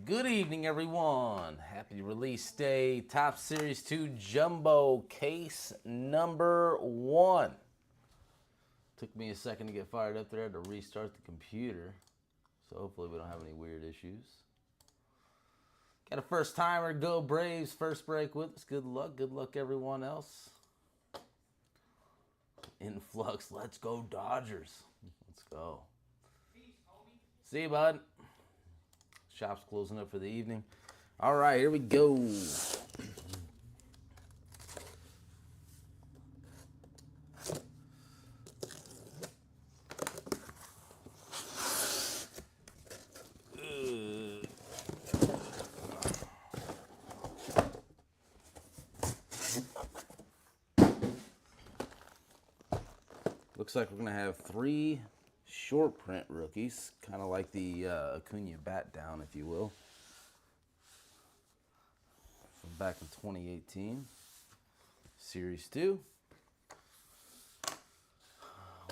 Good evening, everyone. Happy release day. Top Series 2 Jumbo case number 1. Took me a second to get fired up there. I had to restart the computer. So hopefully we don't have any weird issues. Got a first timer. Go Braves. First break with us. Good luck. Good luck, everyone else. Influx. Let's go, Dodgers. Let's go. See you, bud. Shop's closing up for the evening. All right, here we go. Looks like we're going to have 3 short print rookies, kind of like the Acuna bat down, if you will, from back in 2018, Series 2.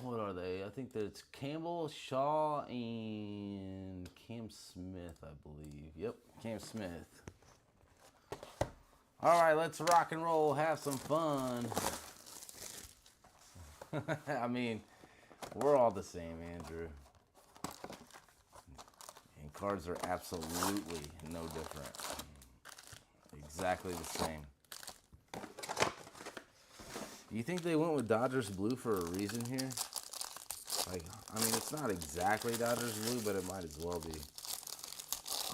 What are they? I think that it's Campbell, Shaw, and Cam Smith, I believe. Yep, Cam Smith. All right, let's rock and roll, have some fun. I mean, we're all the same, Andrew. And cards are absolutely no different. Exactly the same. You think they went with Dodgers blue for a reason here? Like, I mean, it's not exactly Dodgers blue, but it might as well be.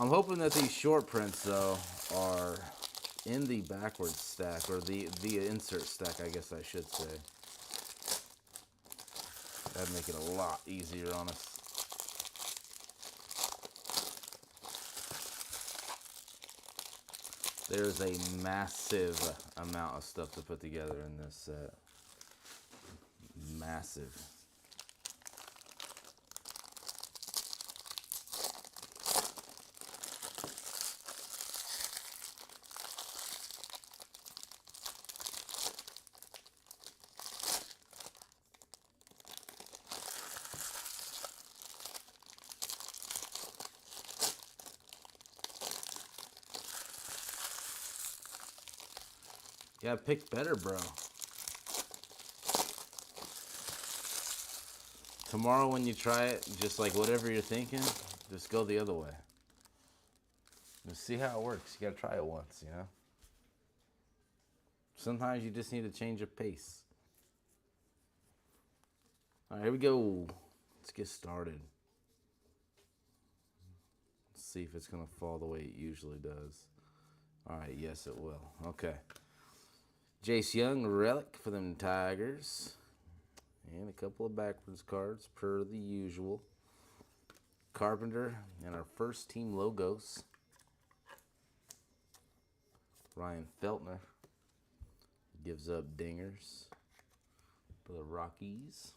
I'm hoping that these short prints, though, are in the backwards stack, or the insert stack, I guess I should say. That'd make it a lot easier on us. There's a massive amount of stuff to put together in this set. Massive. Yeah, pick better, bro. Tomorrow when you try it, just like whatever you're thinking, just go the other way. Just see how it works. You gotta try it once, you know? Sometimes you just need to change of pace. All right, here we go. Let's get started. Let's see if it's gonna fall the way it usually does. All right, yes it will. Okay. Jace Young, relic for them Tigers. And a couple of backwards cards, per the usual. Carpenter, and our first team logos. Ryan Feltner gives up dingers for the Rockies.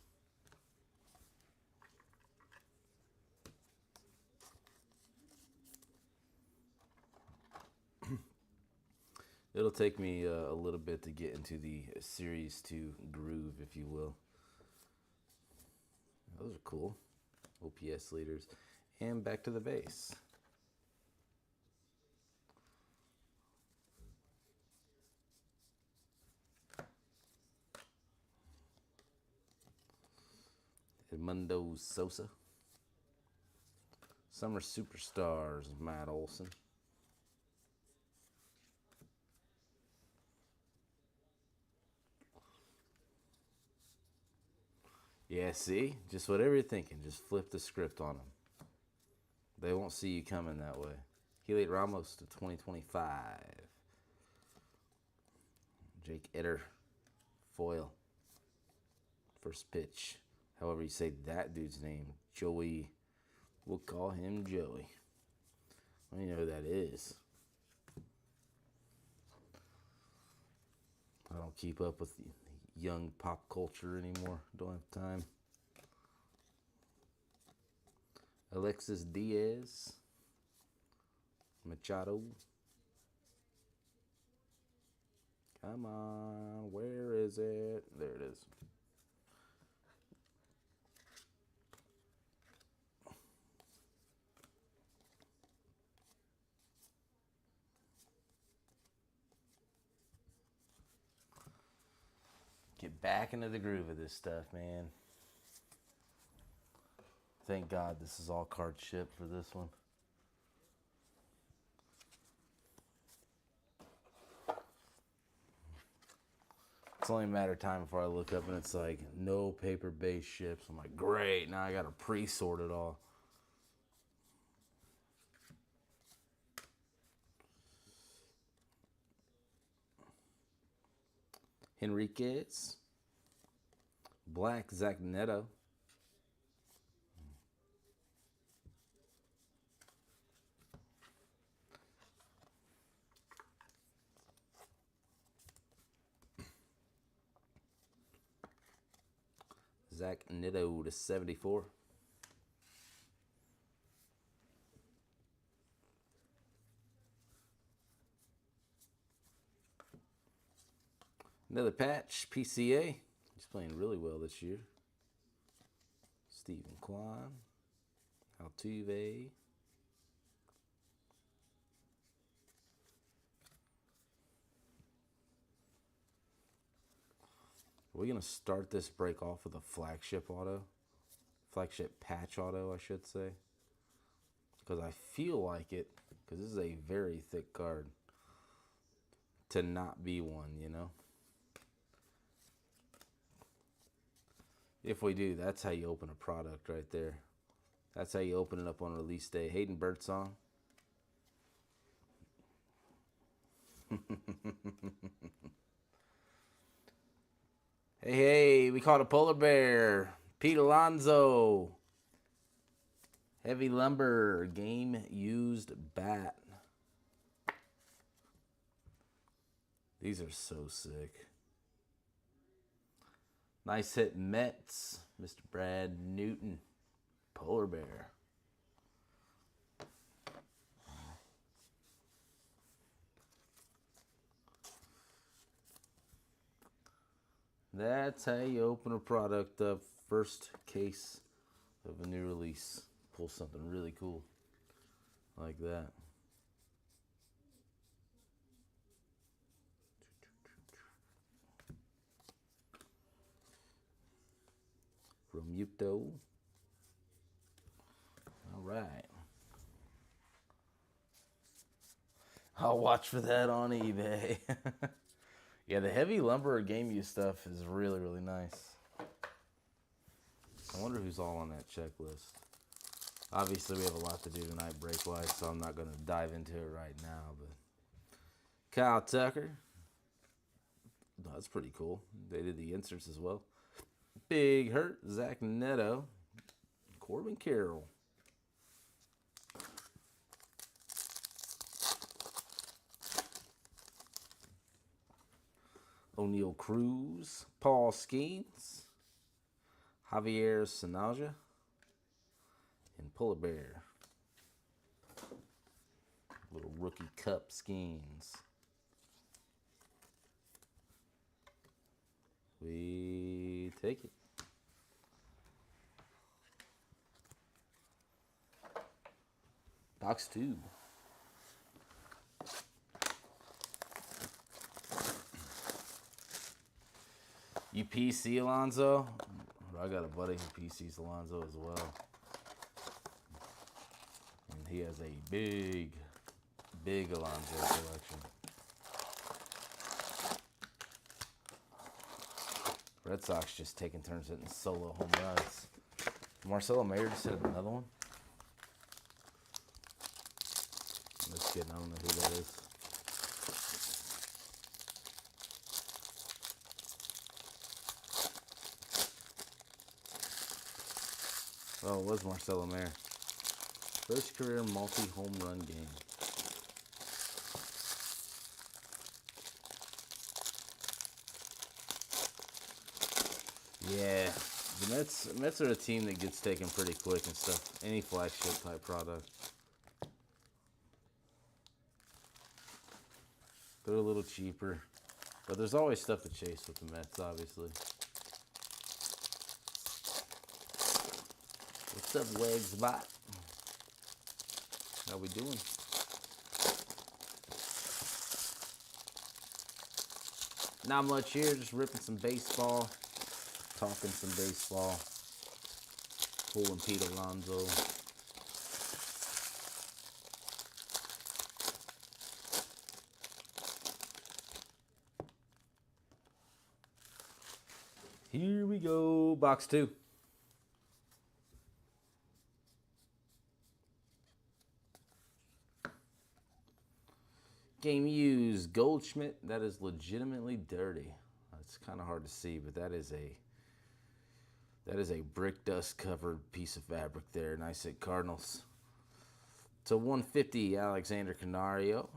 It'll take me a little bit to get into the Series 2 groove, if you will. Those are cool. OPS leaders. And back to the base. Edmundo Sosa. Summer Superstars, Matt Olson. Yeah, see? Just whatever you're thinking, just flip the script on them. They won't see you coming that way. Heliot Ramos to 2025. Jake Eder, foil. First pitch. However you say that dude's name. Joey. We'll call him Joey. I don't even know who that is. I don't keep up with young pop culture anymore. Don't have time. Alexis Diaz. Machado. Come on, where is it? There it is. Get back into the groove of this stuff, man. Thank God this is all card shipped for this one. It's only a matter of time before I look up and it's like, no paper-based ships. I'm like, great, now I got to pre-sort it all. Henriquez. Black Zach Neto. Zach Neto to 74. Another patch, PCA. He's playing really well this year. Stephen Kwan. Altuve. Are we going to start this break off with a flagship auto? Flagship patch auto, I should say. Because I feel like it, because this is a very thick card, to not be one, you know? If we do, that's how you open a product right there. That's how you open it up on release day. Hayden Birdsong. Hey, we caught a polar bear. Pete Alonso. Heavy Lumber, game used bat. These are so sick. Nice hit, Mets. Mr. Brad Newton. Polar bear. That's how you open a product up. First case of a new release. Pull something really cool like that. Romuto. All right. I'll watch for that on eBay. Yeah, the Heavy Lumber game use stuff is really, really nice. I wonder who's all on that checklist. Obviously, we have a lot to do tonight break-wise, so I'm not going to dive into it right now. But Kyle Tucker. Oh, that's pretty cool. They did the inserts as well. Big Hurt. Zach Neto. Corbin Carroll. O'Neal Cruz, Paul Skeens, Javier Sanaja, and Polar Bear. Little rookie cup Skeens. We take it. Box 2. You PC Alonso? I got a buddy who PCs Alonso as well. And he has a big Alonso collection. Red Sox just taking turns hitting solo home runs. Marcelo Mayer just hit another one. Just kidding, I don't know who that is. Oh, it was Marcelo Mayer. First career multi-home run game. Yeah, the Mets are a team that gets taken pretty quick and stuff. Any flagship type product. They're a little cheaper, but there's always stuff to chase with the Mets, obviously. What's up, Wags Bot? How we doing? Not much here, just ripping some baseball, talking some baseball, pulling Pete Alonso. Here we go, box 2. Game used Goldschmidt. That is legitimately dirty. It's kind of hard to see, but that is a brick dust covered piece of fabric there. Nice at Cardinals. To 150, Alexander Canario.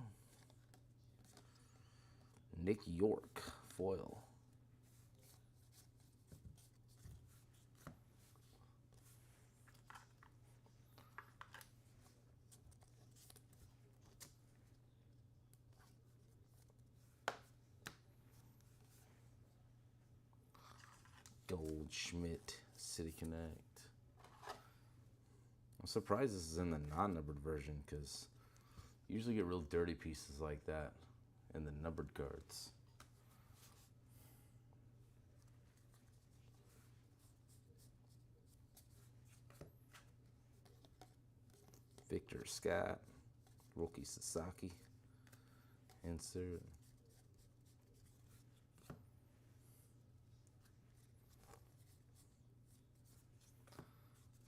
Nick York, foil. Goldschmidt, City Connect. I'm surprised this is in the non-numbered version because you usually get real dirty pieces like that in the numbered cards. Victor Scott, Roki Sasaki, insert.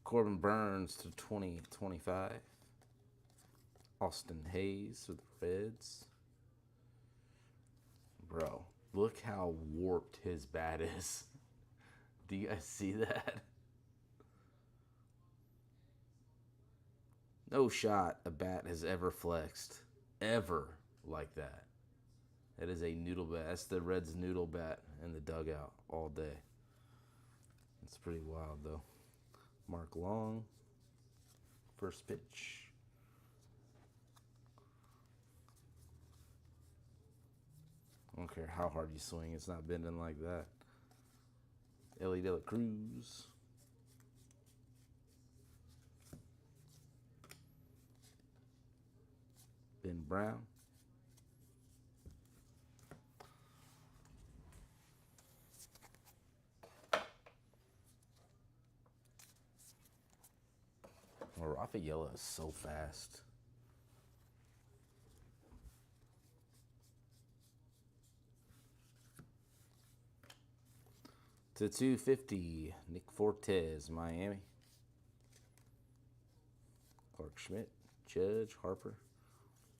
Corbin Burns to 2025. Austin Hayes with the Reds. Bro, look how warped his bat is. Do you guys see that? No shot a bat has ever flexed. Ever like that. That is a noodle bat. That's the Reds noodle bat in the dugout all day. It's pretty wild though. Mark Long, first pitch. I don't care how hard you swing, it's not bending like that. Ellie De La Cruz. Ben Brown. Well, Rafaela is so fast. To 250, Nick Fortes, Miami. Clark Schmidt, Judge, Harper.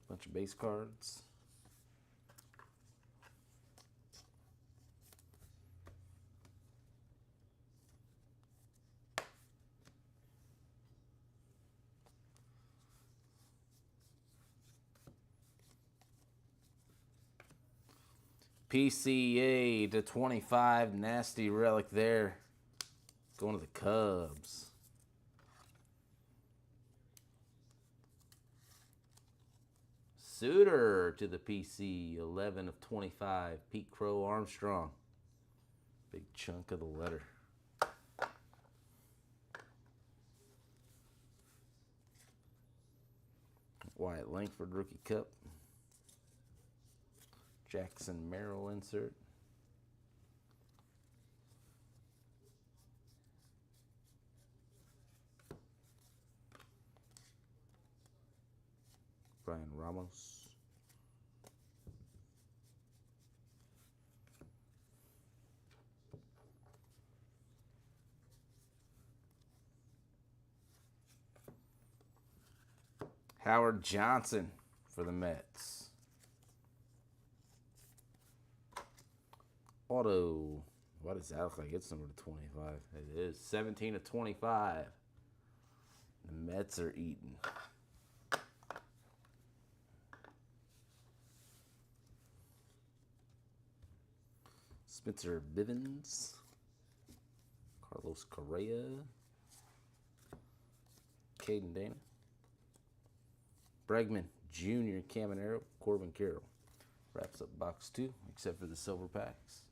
Bunch of base cards. PCA to 25, nasty relic there. Going to the Cubs. Suter to the PC, 11 of 25, Pete Crow Armstrong. Big chunk of the letter. Wyatt Langford Rookie Cup. Jackson Merrill insert. Brian Ramos. Howard Johnson for the Mets. Auto. Why does that look like it's number 25? It is 17 of 25. The Mets are eating. Spencer Bivens. Carlos Correa. Caden Dana. Bregman Jr. Caminero. Corbin Carroll. Wraps up box 2, except for the silver packs.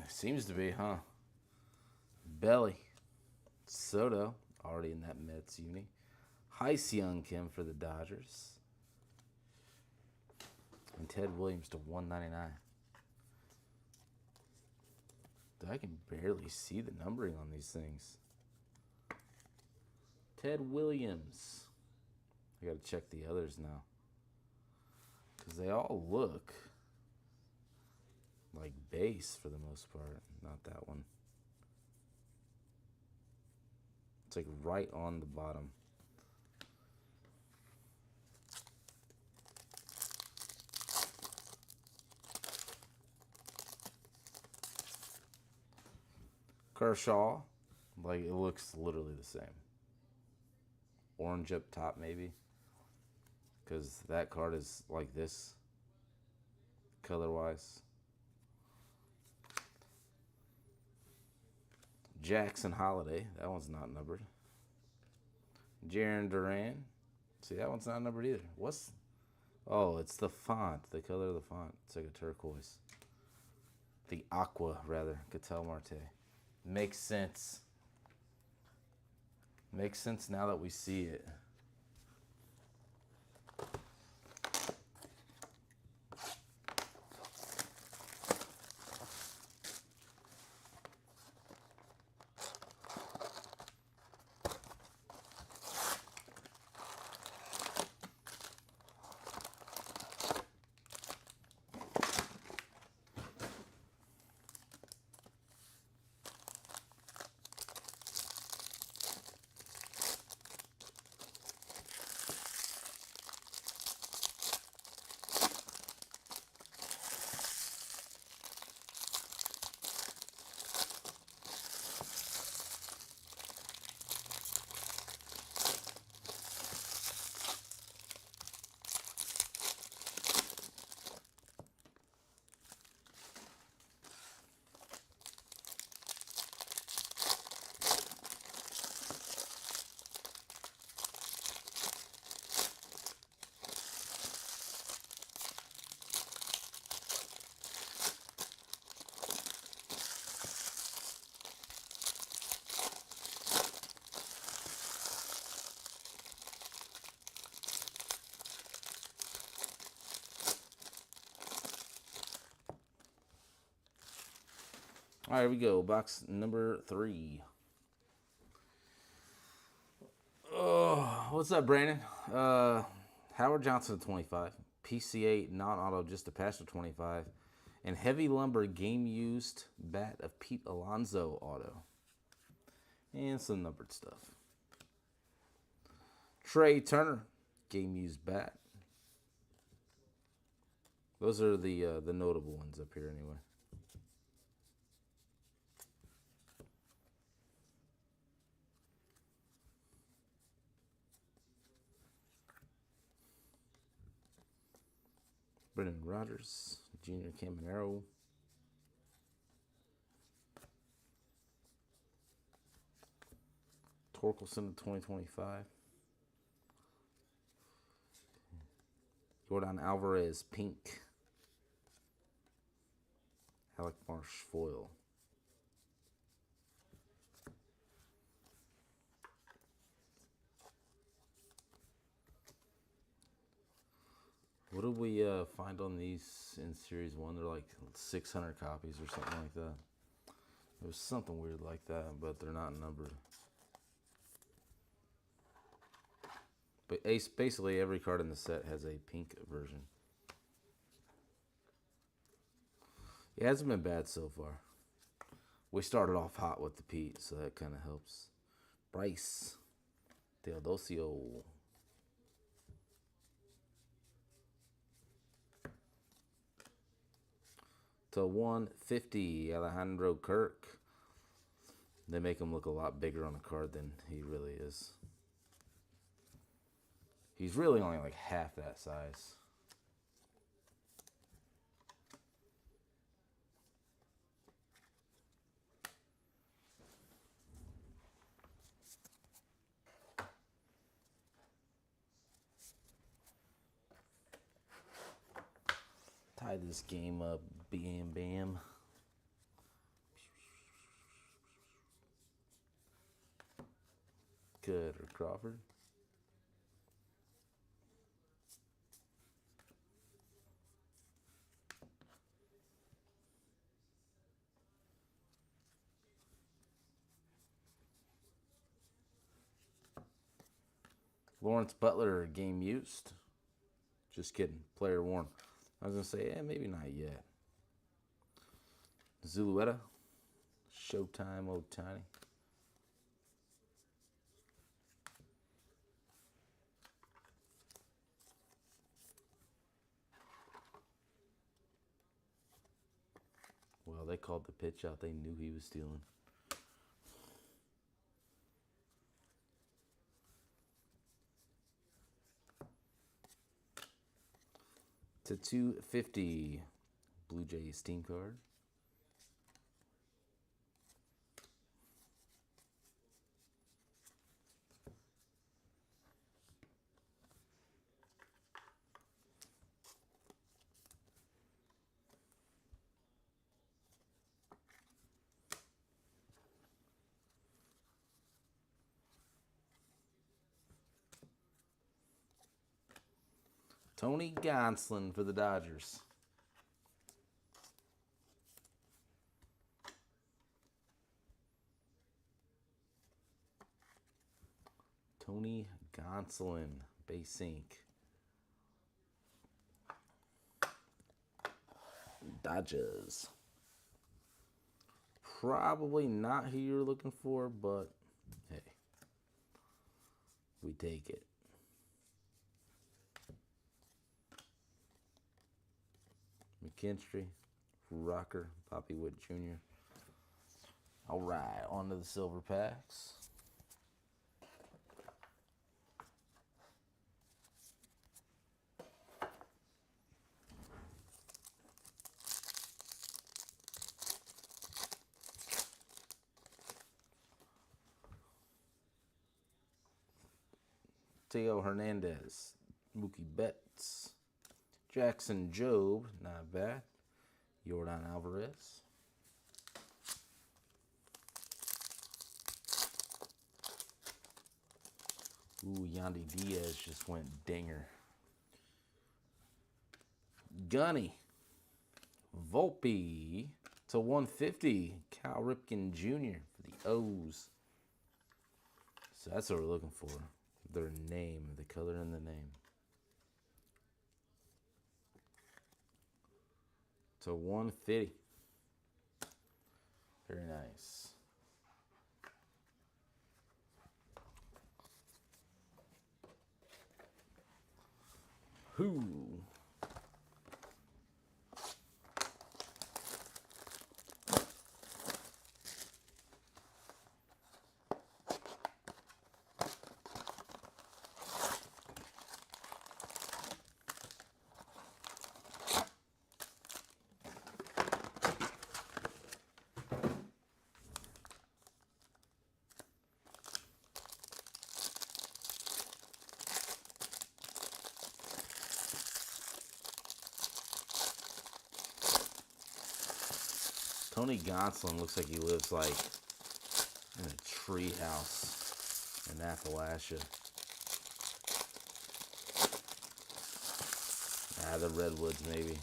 Seems to be, huh? Belly. Soto, already in that Mets uni. Hyun Kim for the Dodgers. And Ted Williams to 199. I can barely see the numbering on these things. Ted Williams. I gotta check the others now. Because they all look like base for the most part. Not that one. It's like right on the bottom. Kershaw, like it looks literally the same. Orange up top maybe, because that card is like this, color-wise. Jackson Holiday, that one's not numbered. Jarren Duran, see that one's not numbered either. What's, oh, it's the font, the color of the font. It's like a turquoise. The aqua, rather, Ketel Marte. Makes sense. Makes sense now that we see it. All right, here we go. Box number 3. Oh, what's up, Brandon? Howard Johnson to 25. PCA non-auto just a patch to 25. And Heavy Lumber game used bat of Pete Alonso auto. And some numbered stuff. Trey Turner game used bat. Those are the notable ones up here anyway. Brendan Rodgers, Junior Caminero. Torkelson to 2025. Jordan Alvarez, pink. Alec Marsh, foil. What did we find on these in Series 1? They're like 600 copies or something like that. It was something weird like that, but they're not numbered. But basically every card in the set has a pink version. It hasn't been bad so far. We started off hot with the Pete, so that kind of helps. Bryce Teodosio. To 150, Alejandro Kirk. They make him look a lot bigger on a card than he really is. He's really only like half that size. Tie this game up, bam, bam. Cutter Crawford. Lawrence Butler, game used. Just kidding. Player worn. I was going to say, maybe not yet. Zulueta. Showtime Ohtani. Well, they called the pitch out. They knew he was stealing. To 250, Blue Jays team card. Tony Gonsolin for the Dodgers. Tony Gonsolin, base ink. Dodgers. Probably not who you're looking for, but hey, we take it. McKinstry, Rocker, Poppy Wood Jr. All right, on to the silver packs. Teo Hernandez, Mookie Betts, Jackson Jobe, not bad. Yordan Alvarez. Ooh, Yandy Diaz just went dinger. Gunny, Volpe to 150, Cal Ripken Jr. for the O's. So that's what we're looking for. Their name, the color in the name. To 150. Very nice. Who? Tony Gonsolin looks like he lives like in a tree house in Appalachia. The Redwoods maybe.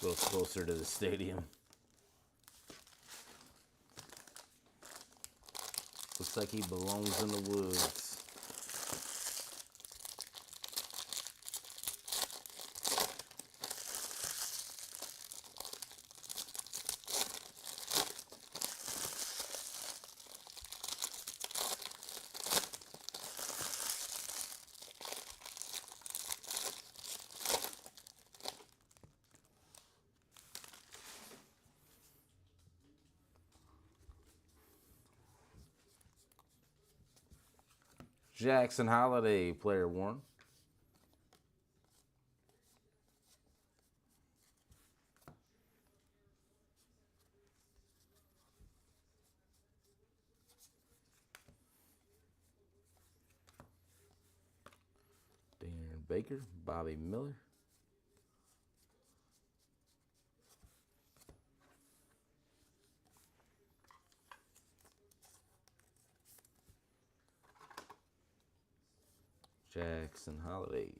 A little closer to the stadium. Looks like he belongs in the woods. Jackson Holiday, player worn. Darren Baker, Bobby Miller. Jackson Holiday.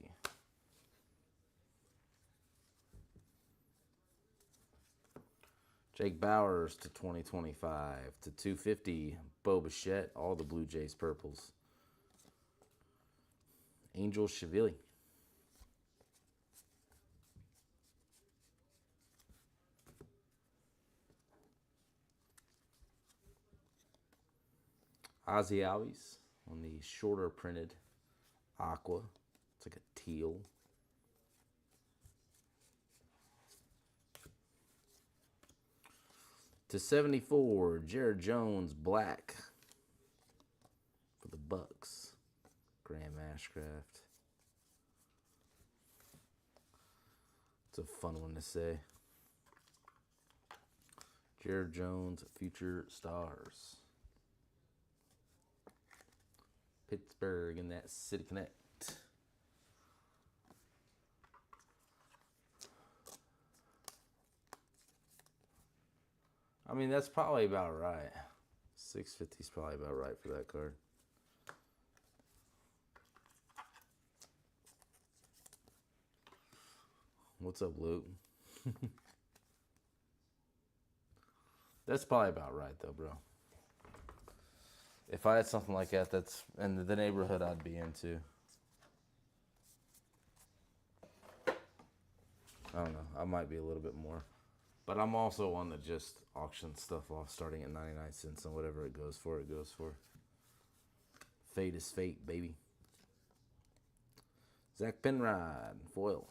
Jake Bowers to 2025 to 250. Bo Bichette, all the Blue Jays purples. Angel Shavili. Ozzie Albies on the shorter printed aqua. It's like a teal. To 74, Jared Jones, black for the Bucks. Graham Ashcraft. It's a fun one to say. Jared Jones, future stars. Pittsburgh in that City Connect. I mean, that's probably about right. 650 is probably about right for that card. What's up, Luke? That's probably about right, though, bro. If I had something like that, that's in the neighborhood I'd be into. I don't know. I might be a little bit more. But I'm also one that just auctions stuff off starting at 99 cents, and whatever it goes for, it goes for. Fate is fate, baby. Zach Penrod, foil.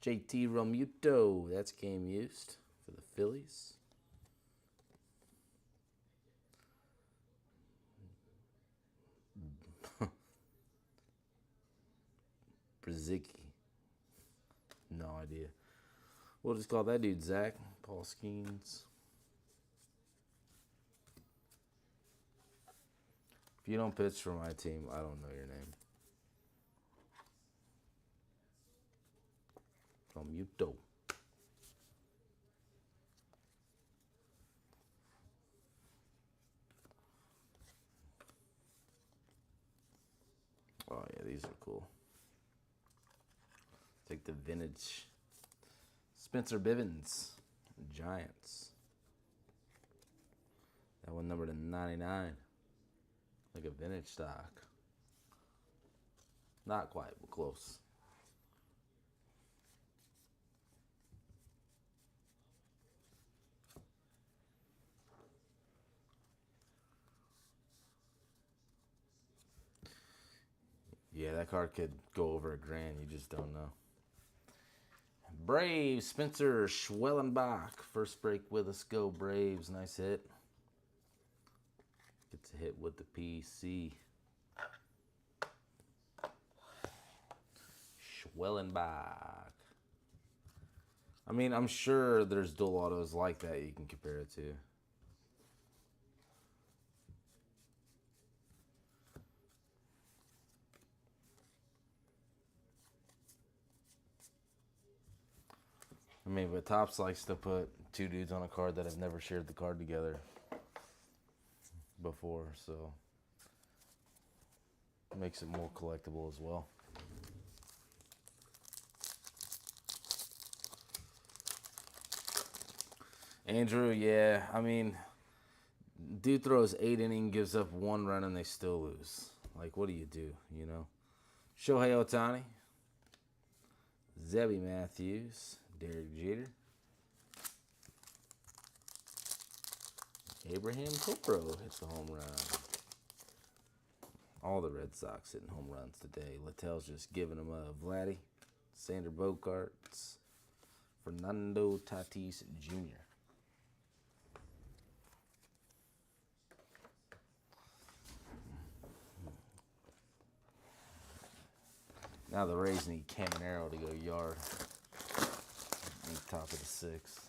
JT Realmuto, that's game used for the Phillies. Brzezicki. No idea. We'll just call that dude Zach. Paul Skeens. If you don't pitch for my team, I don't know your name. Realmuto. Oh yeah, these are cool. Take the vintage. Spencer Bivens, Giants. That one numbered to 99. Like a vintage stock. Not quite, but close. Yeah, that card could go over $1,000. You just don't know. Braves, Spencer Schwellenbach. First break with us. Go Braves. Nice hit. Gets a hit with the PC. Schwellenbach. I mean, I'm sure there's dual autos like that you can compare it to. I mean, but Topps likes to put two dudes on a card that have never shared the card together before, so it makes it more collectible as well. Andrew, yeah, I mean, dude throws 8 innings, gives up 1 run, and they still lose. Like, what do you do, you know? Shohei Ohtani, Zebby Matthews, Derek Jeter, Abraham Topro hits the home run. All the Red Sox hitting home runs today. Littell's just giving them a Vladdy, Sander Bogaerts, Fernando Tatis Jr. Now the Rays need Caminero to go yard. Top of the 6th.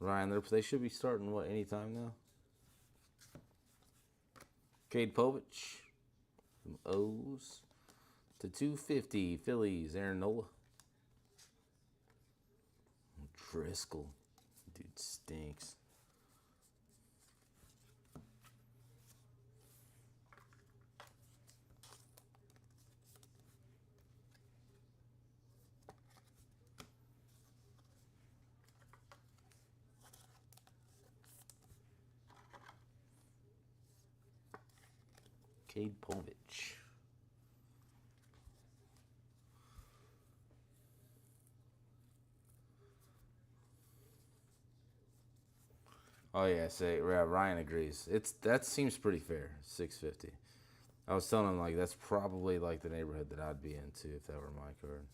Ryan, they should be starting, what, anytime now? Cade Povich. Some O's. To 250, Phillies, Aaron Nola. Driscoll. Dude stinks. Cade Povich. Oh yeah, Ryan agrees. That seems pretty fair. 650. I was telling him like that's probably like the neighborhood that I'd be into if that were my card.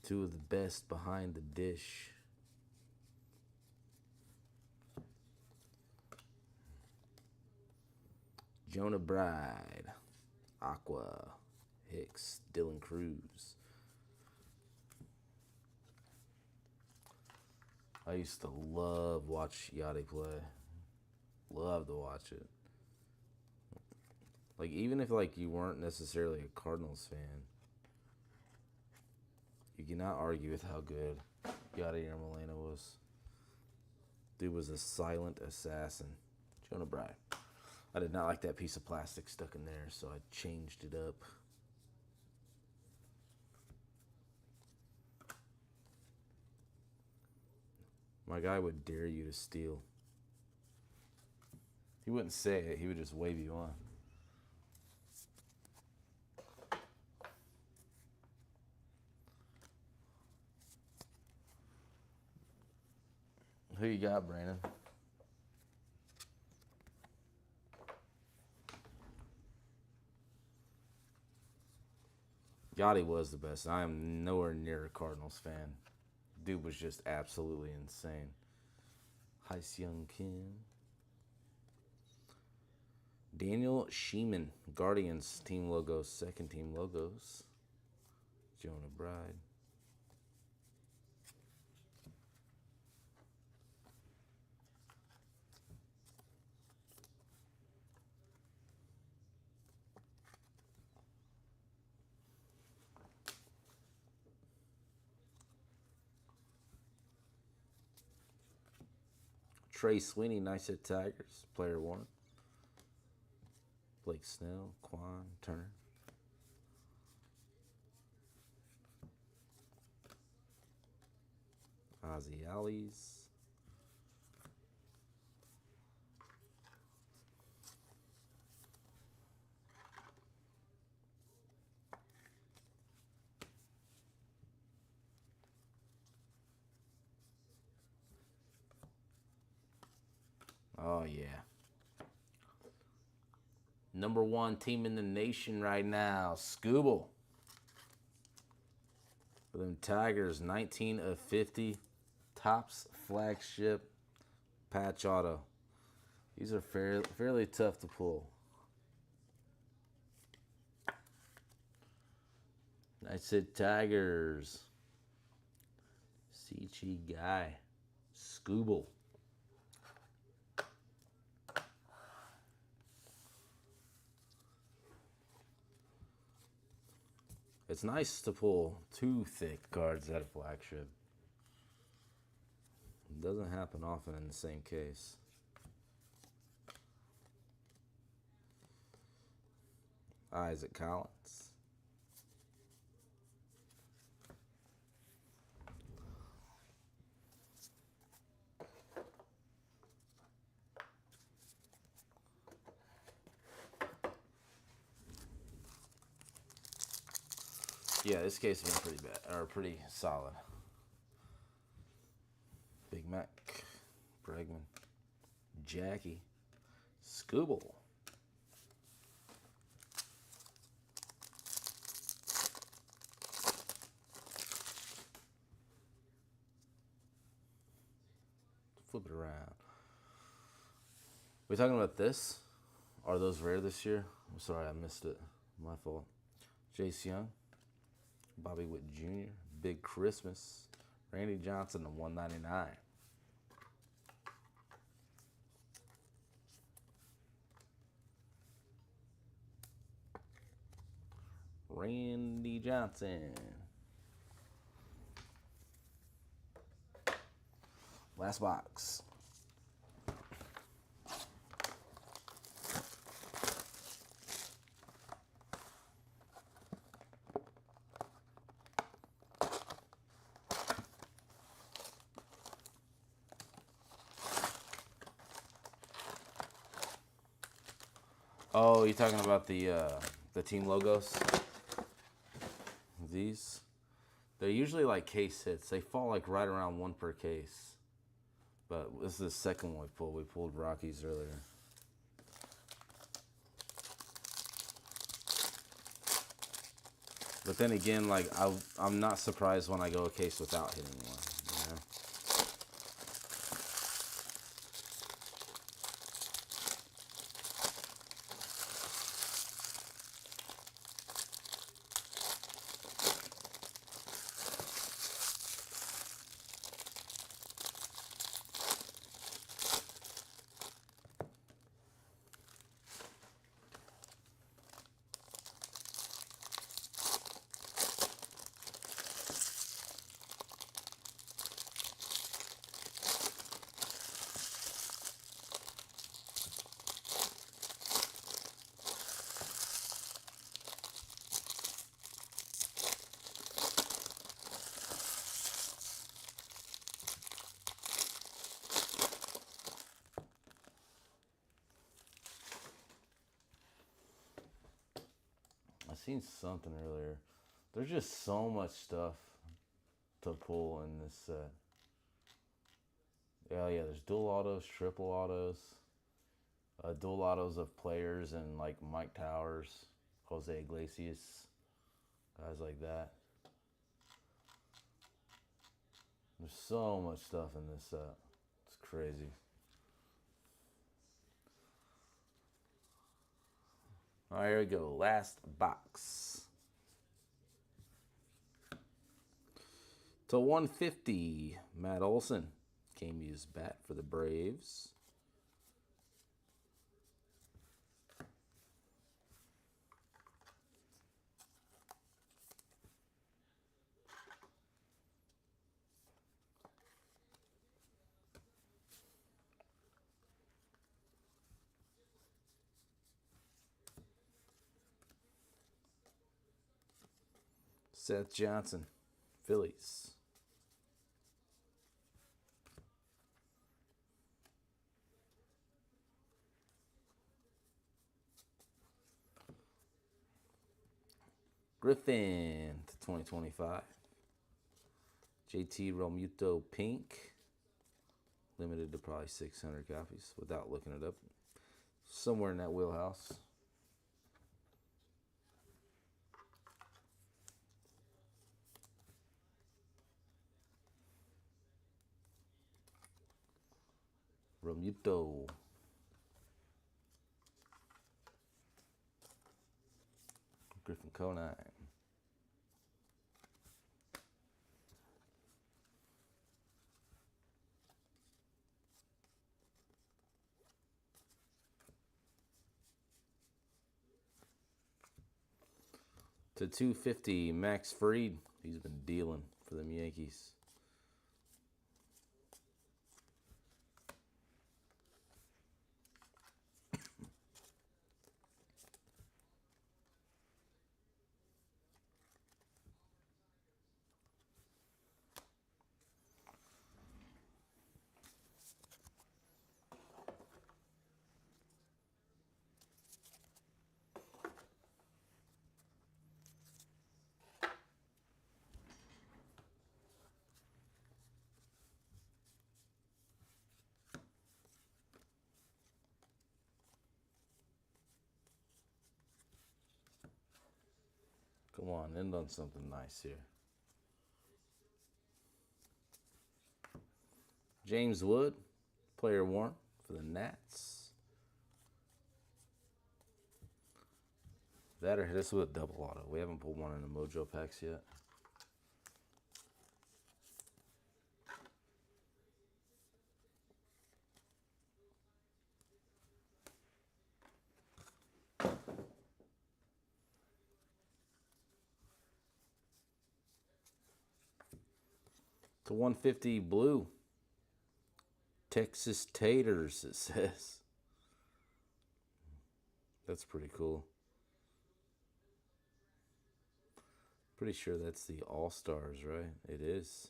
Two of the best behind the dish. Jonah Bride, Aqua, Hicks, Dylan Cruz. I used to love watch Yachty play. Love to watch it. Like even if like you weren't necessarily a Cardinals fan, you cannot argue with how good Yadier Molina was. Dude was a silent assassin. Jonah Bride. I did not like that piece of plastic stuck in there, so I changed it up. My guy would dare you to steal. He wouldn't say it, he would just wave you on. Who you got, Brandon? Yachty was the best. I am nowhere near a Cardinals fan. Dude was just absolutely insane. Hyseung Kim. Daniel Sheeman, Guardians team logos, second team logos. Jonah Bride. Trey Sweeney, nice at Tigers, player 1. Blake Snell, Quan, Turner. Ozzie Allies. Oh, yeah. Number 1 team in the nation right now, Scooble. For them Tigers, 19 of 50. Topps flagship patch auto. These are fairly tough to pull. Nice hit, Tigers. Sichi Guy. Scooble. It's nice to pull 2 thick cards out of flagship. It doesn't happen often in the same case. Isaac Collins. Yeah, this case has been pretty bad, or pretty solid. Big Mac, Bregman, Jackie, Scooble. Flip it around. We talking about this? Are those rare this year? I'm sorry, I missed it. My fault. Jace Young, Bobby Witt Jr., Big Christmas, Randy Johnson to 199. Randy Johnson. Last box. Oh, you're talking about the team logos? These? They're usually like case hits. They fall like right around one per case. But this is the second one we pulled. We pulled Rockies earlier. But then again, like I'm not surprised when I go a case without hitting one. You know? I seen something earlier. There's just so much stuff to pull in this set. Yeah, there's dual autos, triple autos, dual autos of players and like Mike Towers, Jose Iglesias, guys like that. There's so much stuff in this set. It's crazy. All right, here we go. Last box. To 150, Matt Olson. Came use bat for the Braves. Seth Johnson, Phillies. Griffin to 2025. JT Realmuto Pink. Limited to probably 600 copies without looking it up. Somewhere in that wheelhouse. Realmuto. Griffin Conine. To 250, Max Fried. He's been dealing for them Yankees. Come on, end on something nice here. James Wood, player worn for the Nats. That or hit us with a double auto. We haven't pulled one in the Mojo packs yet. To 150 blue. Texas Taters, it says. That's pretty cool. Pretty sure that's the All-Stars, right? It is.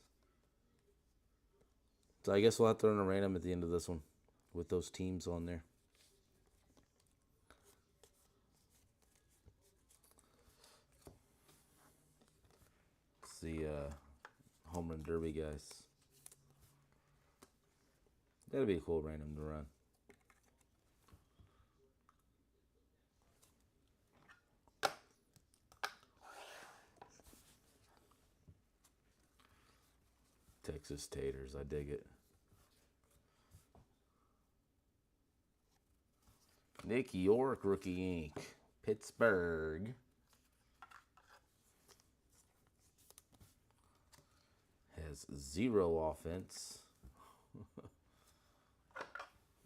So I guess we'll have to run a random at the end of this one with those teams on there. It's the Home Run Derby guys. That'd be a cool random to run. Texas Taters, I dig it. Nick York, Rookie Ink. Pittsburgh. Has 0 offense.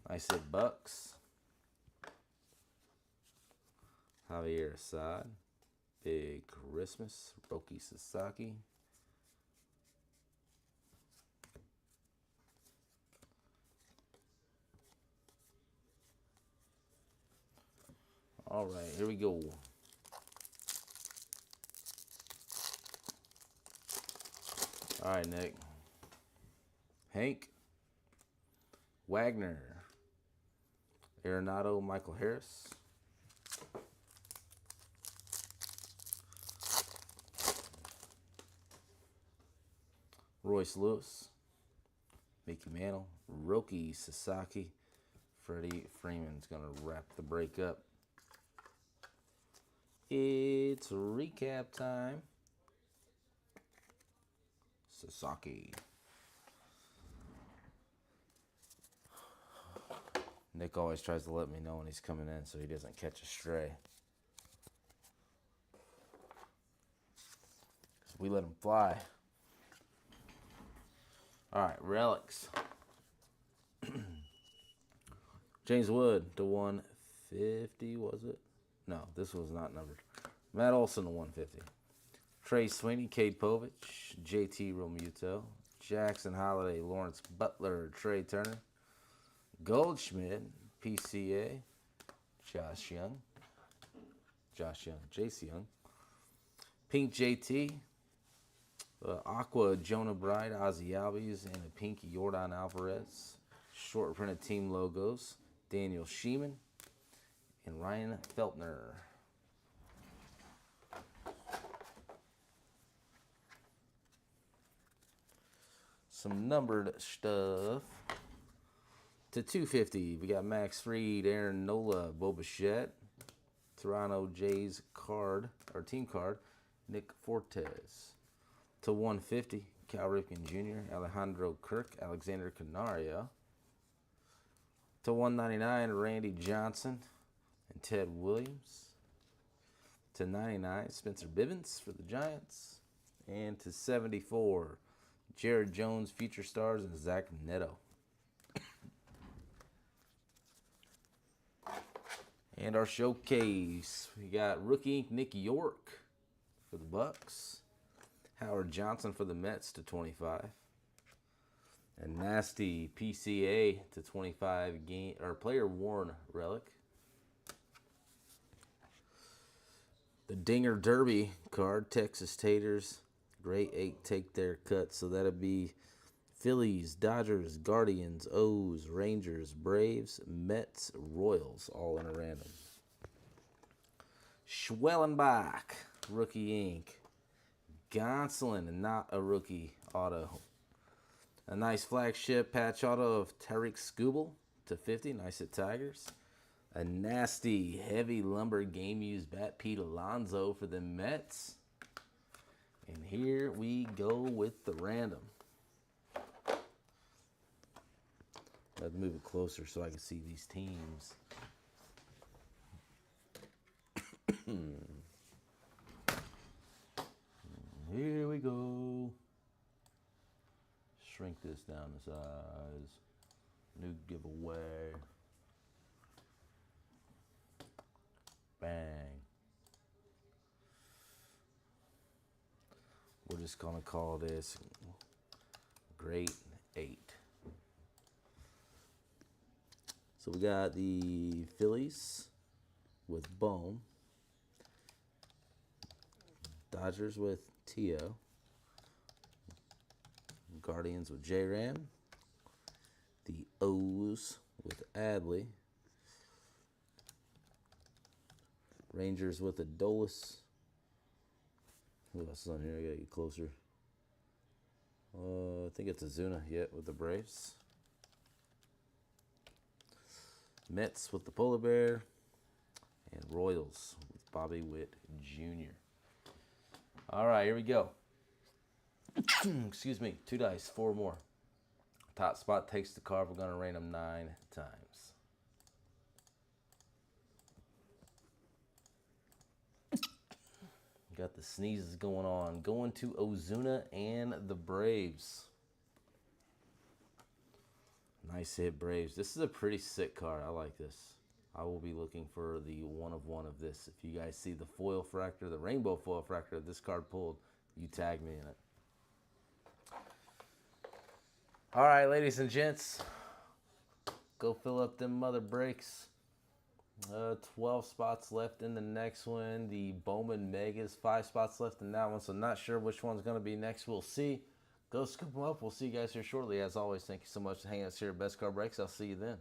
Nice hit Bucks. Javier Assad. Big Christmas. Roki Sasaki. All right, here we go. All right, Nick. Hank. Wagner. Arenado, Michael Harris. Royce Lewis. Mickey Mantle. Roki Sasaki. Freddie Freeman's going to wrap the break up. It's recap time. Sasaki. Nick always tries to let me know when he's coming in so he doesn't catch a stray. We let him fly. All right, relics. James Wood to 150, was it? No, this was not numbered. Matt Olson to 150. Trey Sweeney, Cade Povich, JT Realmuto, Jackson Holiday, Lawrence Butler, Trey Turner, Goldschmidt, PCA, Josh Young, JC Young, Pink JT, Aqua, Jonah Bride, Ozzy Albies, and a pink Jordan Alvarez. Short printed team logos, Daniel Sheeman, and Ryan Feltner. Some numbered stuff. To 250, we got Max Fried, Aaron Nola, Bo Bichette, Toronto Jays card, or team card, Nick Fortes. To 150, Cal Ripken Jr., Alejandro Kirk, Alexander Canario. To 199, Randy Johnson and Ted Williams. To 99, Spencer Bivens for the Giants. And to 74, Jared Jones, Future Stars, and Zach Neto. And our showcase, we got Rookie Ink, Nick York for the Bucks. Howard Johnson for the Mets to 25. And nasty PCA to 25 game or player worn relic. The Dinger Derby card, Texas Taters. Great 8 take their cut. So that'll be Phillies, Dodgers, Guardians, O's, Rangers, Braves, Mets, Royals, all in a random. Schwellenbach, Rookie Ink. Gonsolin, not a rookie auto. A nice flagship patch auto of Tariq Skubal to 50. Nice at Tigers. A nasty heavy lumber game used bat Pete Alonso for the Mets. And here we go with the random. Let's move it closer so I can see these teams. this down to size. New giveaway. Bang. We're just going to call this Great 8. So we got the Phillies with Bohm. Dodgers with Tio. Guardians with J-Ram. The O's with Adley. Rangers with Adolis. Who else is on here? I gotta get closer. I think it's Azuna, with the Braves. Mets with the Polar Bear. And Royals with Bobby Witt Jr. All right, here we go. Excuse me, 2 dice, 4 more. Top spot takes the card. We're gonna rain them 9 times. Got the sneezes going on. Going to Ozuna and the Braves. Nice hit, Braves. This is a pretty sick card. I like this. I will be looking for the 1 of 1 of this. If you guys see the foil fractor, the rainbow foil fractor of this card pulled, you tag me in it. All right, ladies and gents. Go fill up them mother breaks. 12 spots left in the next one. The Bowman Megas, 5 spots left in that one. So not sure which one's going to be next. We'll see. Go scoop them up. We'll see you guys here shortly. As always, thank you so much for hanging out here at Best Card Breaks. I'll see you then.